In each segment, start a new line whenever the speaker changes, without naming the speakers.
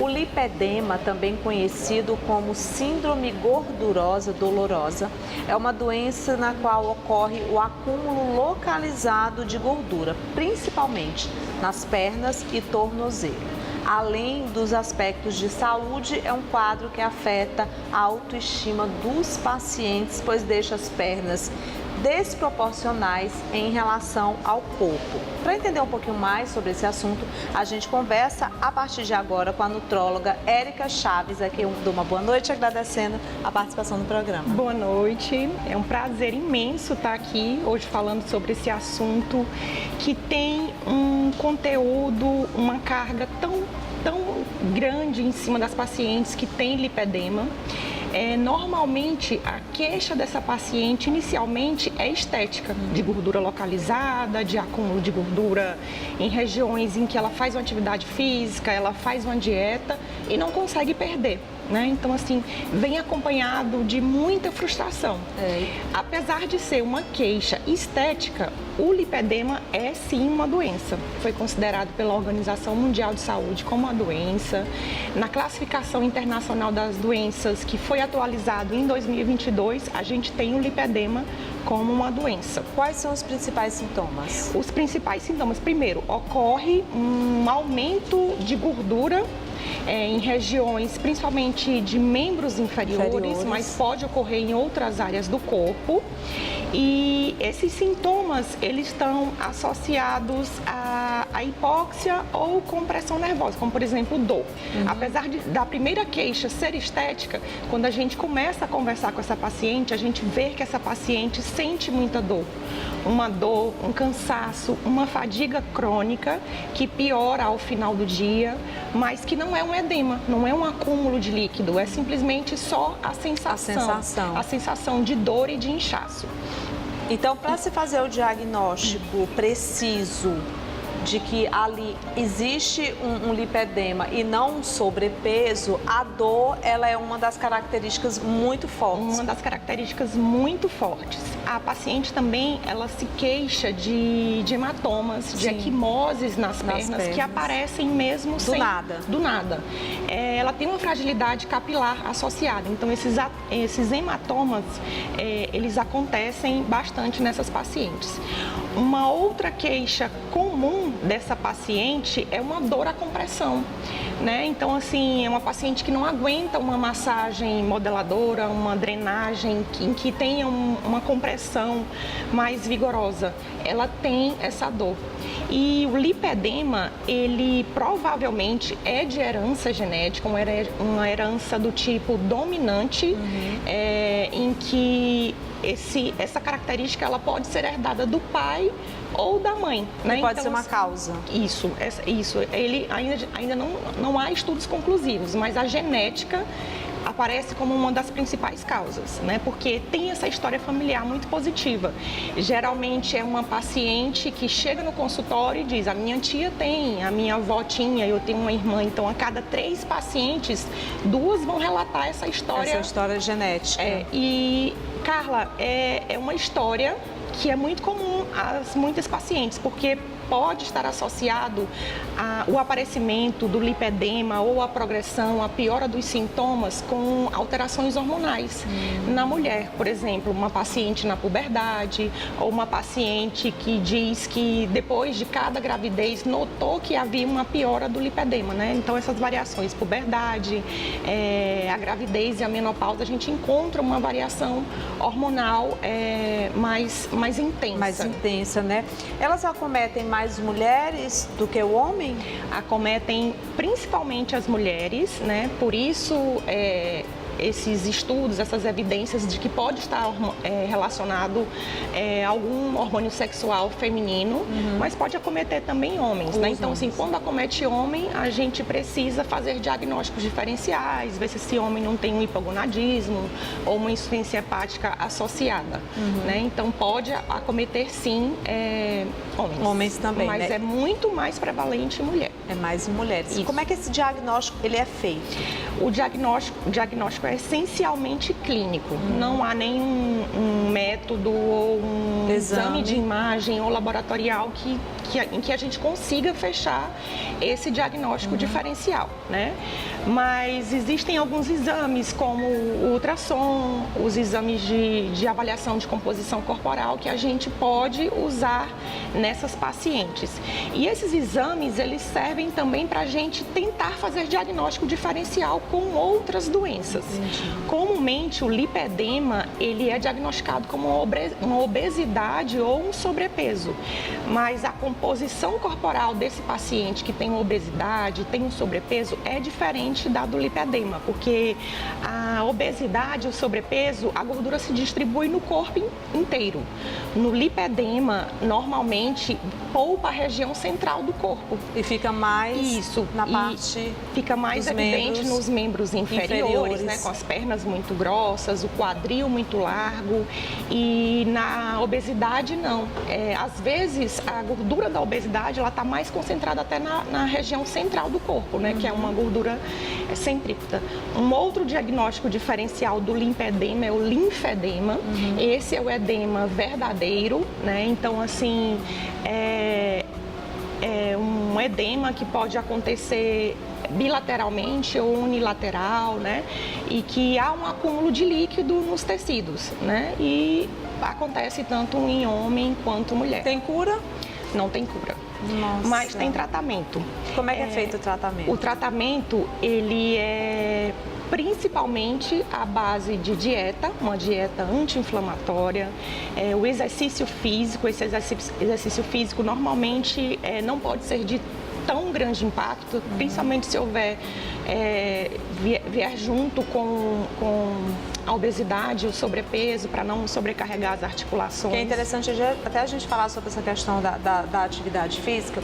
O lipedema, também conhecido como síndrome gordurosa dolorosa, é uma doença na qual ocorre o acúmulo localizado de gordura, principalmente nas pernas e tornozelo. Além dos aspectos de saúde, é um quadro que afeta a autoestima dos pacientes, pois deixa as pernas desproporcionais em relação ao corpo. Para entender um pouquinho mais sobre esse assunto, a gente conversa a partir de agora com a nutróloga Érica Chaves. Aqui eu dou uma boa noite, agradecendo a participação no programa.
Boa noite, é um prazer imenso estar aqui hoje falando sobre esse assunto que tem um conteúdo, uma carga tão grande em cima das pacientes que têm lipedema. Normalmente, a queixa dessa paciente inicialmente é estética, de gordura localizada, de acúmulo de gordura em regiões em que ela faz uma atividade física, ela faz uma dieta e não consegue perder. Então, assim, vem acompanhado de muita frustração. Apesar de ser uma queixa estética, o lipedema é sim uma doença. Foi considerado pela Organização Mundial de Saúde como uma doença. Na classificação internacional das doenças, que foi atualizado em 2022, a gente tem o lipedema como uma doença.
Quais são os principais sintomas?
Os principais sintomas, primeiro, ocorre um aumento de gordura em regiões, principalmente de membros inferiores, mas pode ocorrer em outras áreas do corpo. E esses sintomas, eles estão associados à hipóxia ou compressão nervosa, como por exemplo dor. Apesar da primeira queixa ser estética, quando a gente começa a conversar com essa paciente, a gente vê que essa paciente sente muita dor. Uma dor, um cansaço, uma fadiga crônica que piora ao final do dia, mas que não é um edema, não é um acúmulo de líquido, é simplesmente só a sensação de dor e de inchaço.
Então, para se fazer o diagnóstico preciso de que ali existe um lipedema e não um sobrepeso, a dor, ela é uma das características muito fortes.
Uma das características muito fortes. A paciente também, ela se queixa de hematomas, de equimoses nas pernas, que aparecem mesmo do nada. Ela tem uma fragilidade capilar associada, então esses hematomas, eles acontecem bastante nessas pacientes. Uma outra queixa comum dessa paciente é uma dor à compressão, Então, assim, é uma paciente que não aguenta uma massagem modeladora, uma drenagem em que tenha uma compressão mais vigorosa. Ela tem essa dor. E o lipedema, ele provavelmente é de herança genética, uma herança do tipo dominante, em que essa característica ela pode ser herdada do pai ou da mãe.
Pode ser uma causa.
Isso. Ele ainda não há estudos conclusivos, mas a genética aparece como uma das principais causas, Porque tem essa história familiar muito positiva. Geralmente é uma paciente que chega no consultório e diz: a minha tia tem, a minha avó tinha, eu tenho uma irmã. Então, a cada 3 pacientes, 2 vão relatar essa história.
Essa história genética.
E, Carla, é uma história que é muito comum às muitas pacientes, porque pode estar associado ao aparecimento do lipedema ou a progressão, a piora dos sintomas com alterações hormonais na mulher. Por exemplo, uma paciente na puberdade ou uma paciente que diz que depois de cada gravidez notou que havia uma piora do lipedema, Então, essas variações, puberdade, a gravidez e a menopausa, a gente encontra uma variação hormonal mais intensa.
Mais intensa, Elas acometem mais mulheres do que o homem?
Acometem principalmente as mulheres, Por isso, esses estudos, essas evidências de que pode estar relacionado a algum hormônio sexual feminino, mas pode acometer também homens, Então, assim, quando acomete homem, a gente precisa fazer diagnósticos diferenciais, ver se esse homem não tem um hipogonadismo ou uma insuficiência hepática associada, Então, pode acometer, sim, homens.
Homens também,
mas é muito mais prevalente em mulher.
É mais em mulheres.
Isso.
Como é que esse diagnóstico ele é feito?
O diagnóstico é essencialmente clínico. Não há nenhum método ou um exame de imagem ou laboratorial em que a gente consiga fechar esse diagnóstico diferencial, né? Mas existem alguns exames, como o ultrassom, os exames de avaliação de composição corporal, que a gente pode usar nessas pacientes. E esses exames, eles servem também para a gente tentar fazer diagnóstico diferencial com outras doenças. Comumente, o lipedema, ele é diagnosticado como uma obesidade ou um sobrepeso, mas a composição corporal desse paciente que tem uma obesidade, tem um sobrepeso, é diferente da do lipedema, porque a obesidade, o sobrepeso, a gordura se distribui no corpo inteiro. No lipedema, normalmente, poupa a região central do corpo.
E fica mais na parte
fica mais evidente nos membros inferiores, né, com as pernas muito grossas, o quadril muito largo. E na obesidade, não. Às vezes, a gordura da obesidade, ela está mais concentrada até na região central do corpo, né, que é uma gordura centrípeta. Um outro diagnóstico diferencial do lipedema é o linfedema. Esse é o edema verdadeiro, né? Então, assim, é um edema que pode acontecer bilateralmente ou unilateral, né? E que há um acúmulo de líquido nos tecidos, né? E acontece tanto em homem quanto mulher.
Tem cura?
Não tem cura.
Nossa.
Mas tem tratamento.
Como é que é feito o tratamento?
O tratamento, ele é principalmente à base de dieta, uma dieta anti-inflamatória, o exercício físico. Esse exercício físico normalmente não pode ser de tão grande impacto, principalmente se houver vier junto com a obesidade, o sobrepeso, para não sobrecarregar as articulações.
Que é interessante até a gente falar sobre essa questão da atividade física,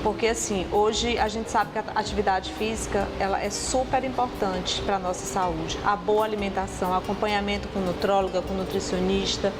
porque assim, hoje a gente sabe que a atividade física, ela é super importante para a nossa saúde. A boa alimentação, acompanhamento com nutróloga, com nutricionista.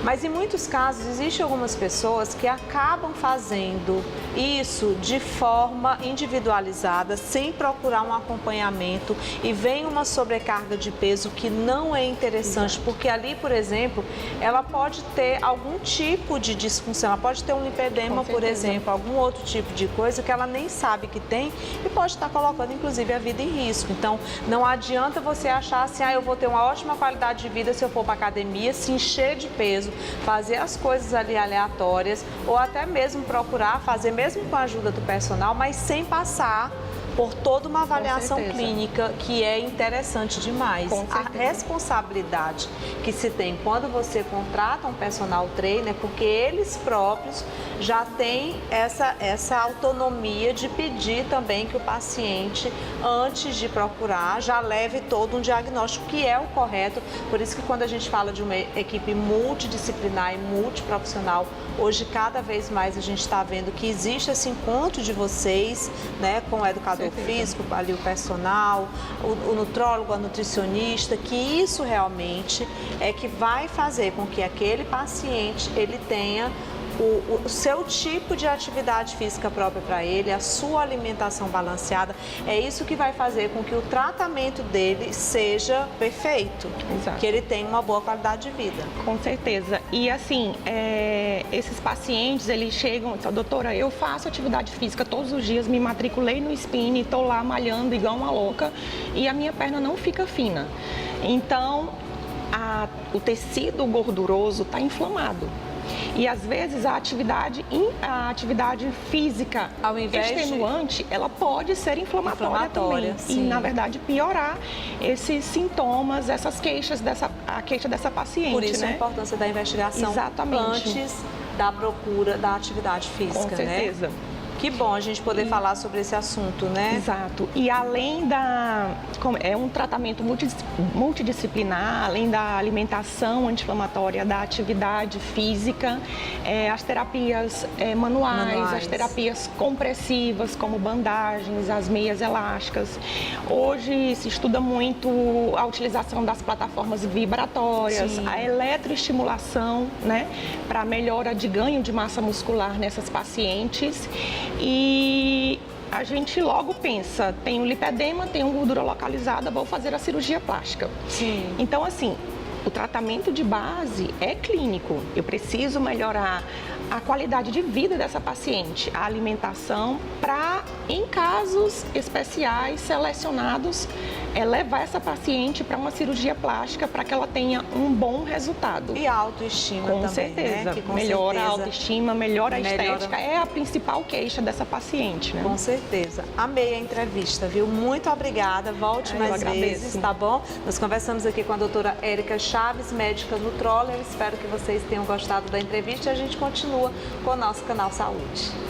Mas em muitos casos, existem algumas pessoas que acabam fazendo isso de forma individualizada, sem procurar um acompanhamento, e vem uma sobrecarga de peso que não é interessante, porque ali, por exemplo, ela pode ter algum tipo de disfunção, ela pode ter um lipedema, por exemplo, algum outro tipo de coisa que ela nem sabe que tem e pode estar colocando, inclusive, a vida em risco. Então, não adianta você achar assim, eu vou ter uma ótima qualidade de vida se eu for para academia, se encher de peso, fazer as coisas ali aleatórias, ou até mesmo procurar fazer, mesmo com a ajuda do personal, mas sem passar por toda uma avaliação clínica, que é interessante demais. A responsabilidade que se tem quando você contrata um personal trainer, porque eles próprios já têm essa autonomia de pedir também que o paciente, antes de procurar, já leve todo um diagnóstico que é o correto. Por isso que quando a gente fala de uma equipe multidisciplinar e multiprofissional, hoje cada vez mais a gente está vendo que existe esse encontro de vocês, né, com o educador físico, ali o personal, o nutrólogo, a nutricionista, que isso realmente é que vai fazer com que aquele paciente ele tenha o seu tipo de atividade física própria para ele, a sua alimentação balanceada. É isso que vai fazer com que o tratamento dele seja perfeito. Exato. Que ele tenha uma boa qualidade de vida.
Com certeza. E assim, esses pacientes, eles chegam e falam, doutora, eu faço atividade física todos os dias, me matriculei no spinning, estou lá malhando igual uma louca e a minha perna não fica fina. Então, o tecido gorduroso está inflamado. E às vezes a atividade física extenuante, ela pode ser inflamatória também. Sim. E na verdade piorar esses sintomas, essas queixas a queixa dessa paciente.
Por isso, né, a importância da investigação antes da procura da atividade física. Com
certeza.
Né? Que bom a gente poder falar sobre esse assunto, né?
Exato. E além é um tratamento multidisciplinar, além da alimentação anti-inflamatória, da atividade física, as terapias manuais, as terapias compressivas, como bandagens, as meias elásticas. Hoje se estuda muito a utilização das plataformas vibratórias, sim, a eletroestimulação, né, para melhora de ganho de massa muscular nessas pacientes. E a gente logo pensa, tem um lipedema, tem uma gordura localizada, vou fazer a cirurgia plástica.
Sim.
Então, assim, o tratamento de base é clínico. Eu preciso melhorar a qualidade de vida dessa paciente, a alimentação, para, em casos especiais, selecionados, levar essa paciente para uma cirurgia plástica para que ela tenha um bom resultado.
E a autoestima
com
também,
certeza.
né? Que com
melhora
certeza
a autoestima, melhora a estética, é a principal queixa dessa paciente, né?
Com certeza. Amei a entrevista, viu? Muito obrigada. Volte mais vezes, tá bom? Nós conversamos aqui com a doutora Érica Chaves, médica nutróloga. Eu espero que vocês tenham gostado da entrevista e a gente continua com o nosso canal Saúde.